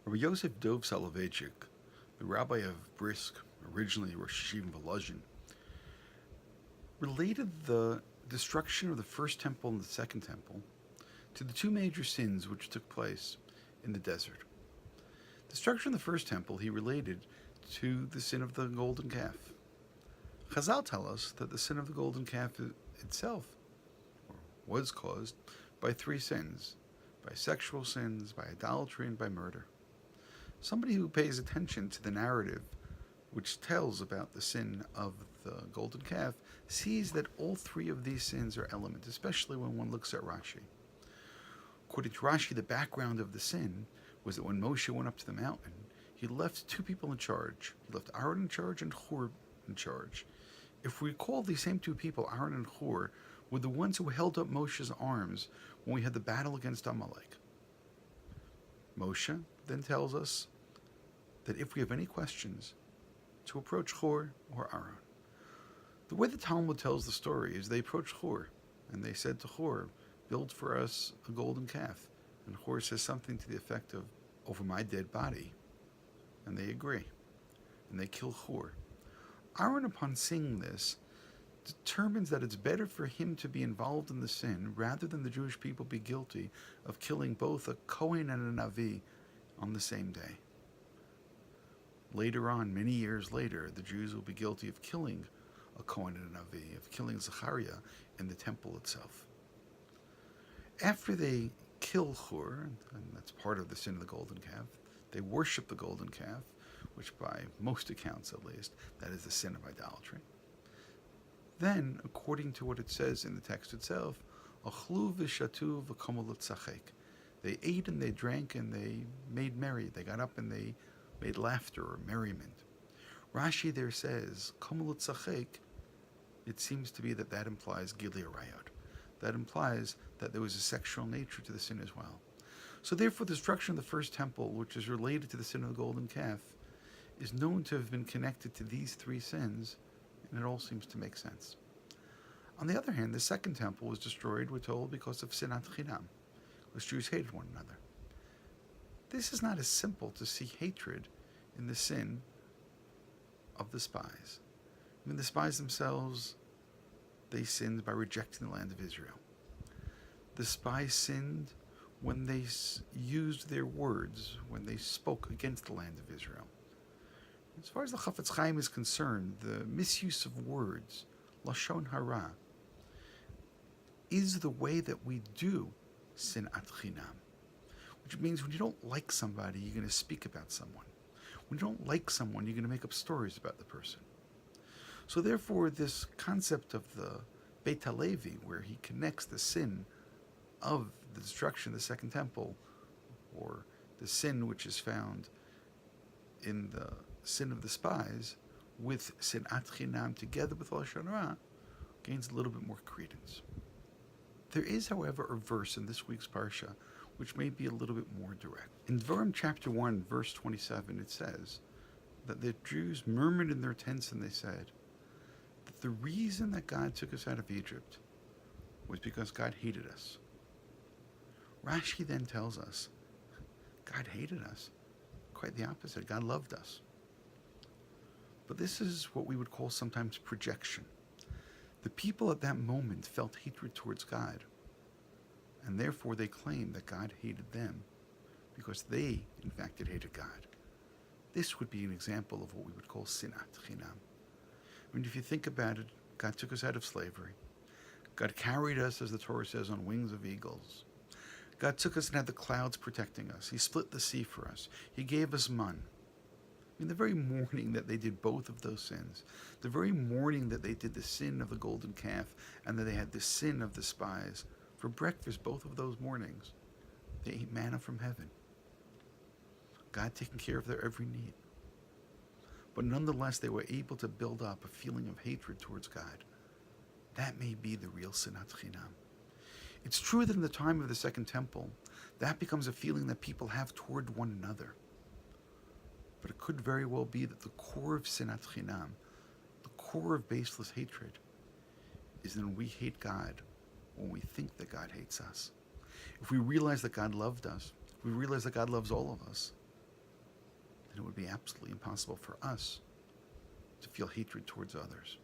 Rabbi Yosef Dov Soloveitchik, the rabbi of Brisk, originally Rosh Yeshiva Volozhin, related the destruction of the first temple and the second temple to the two major sins which took place in the desert. The destruction of the first temple he related to the sin of the golden calf. Chazal tell us that the sin of the golden calf itself was caused by three sins: by sexual sins, by idolatry, and by murder. Somebody who pays attention to the narrative which tells about the sin of the golden calf sees that all three of these sins are elements, especially when one looks at Rashi. According to Rashi, the background of the sin was that when Moshe went up to the mountain, he left two people in charge. He left Aaron in charge and Hur in charge. If we recall, these same two people, Aaron and Hur, were the ones who held up Moshe's arms when we had the battle against Amalek. Moshe then tells us that if we have any questions, to approach Hur or Aaron. The way the Talmud tells the story is they approached Hur, and they said to Hur, "Build for us a golden calf." And Hur says something to the effect of, "Over my dead body." And they agree. And they kill Hur. Aaron, upon seeing this, determines that it's better for him to be involved in the sin rather than the Jewish people be guilty of killing both a Kohen and a Navi on the same day. Later on, many years later, the Jews will be guilty of killing a Kohen and a Navi, of killing Zechariah in the temple itself. After they kill Hur, and that's part of the sin of the golden calf, they worship the golden calf, which by most accounts at least, that is the sin of idolatry. Then, according to what it says in the text itself, Achlu v'shatu v'komu l'tzachek. They ate and they drank and they made merry. They got up and they made laughter or merriment. Rashi there says, komu l'tzachek, it seems to be that implies gili arayot. That implies that there was a sexual nature to the sin as well. So therefore, the destruction of the first temple, which is related to the sin of the golden calf, is known to have been connected to these three sins, and it all seems to make sense. On the other hand, the second temple was destroyed, we're told, because of sinat chinam, because Jews hated one another. This is not as simple to see hatred in the sin of the spies. I mean, the spies themselves, they sinned by rejecting the land of Israel. The spies sinned when they used their words, when they spoke against the land of Israel. As far as the Chafetz Chaim is concerned, the misuse of words, lashon hara, is the way that we do sinat chinam, which means when you don't like somebody, you're going to speak about someone. When you don't like someone, you're going to make up stories about the person. So therefore, this concept of the Beit HaLevi, where he connects the sin of the destruction of the second temple, or the sin which is found in the sin of the spies, with sinat chinam together with lashon hara, gains a little bit more credence. There is, however, a verse in this week's parsha which may be a little bit more direct. In Devarim chapter 1, verse 27, it says that the Jews murmured in their tents and they said that the reason that God took us out of Egypt was because God hated us. Rashi then tells us God hated us. Quite the opposite. God loved us. But this is what we would call sometimes projection. The people at that moment felt hatred towards God, and therefore they claimed that God hated them because they, in fact, had hated God. This would be an example of what we would call sinat chinam. I mean, if you think about it, God took us out of slavery. God carried us, as the Torah says, on wings of eagles. God took us and had the clouds protecting us. He split the sea for us. He gave us man. I mean, the very morning that they did both of those sins, the very morning that they did the sin of the golden calf and that they had the sin of the spies, for breakfast both of those mornings, they ate manna from heaven. God taking care of their every need. But nonetheless, they were able to build up a feeling of hatred towards God. That may be the real sinat chinam. It's true that in the time of the Second Temple, that becomes a feeling that people have toward one another. But it could very well be that the core of sinat chinam, the core of baseless hatred, is that we hate God when we think that God hates us. If we realize that God loved us, if we realize that God loves all of us, then it would be absolutely impossible for us to feel hatred towards others.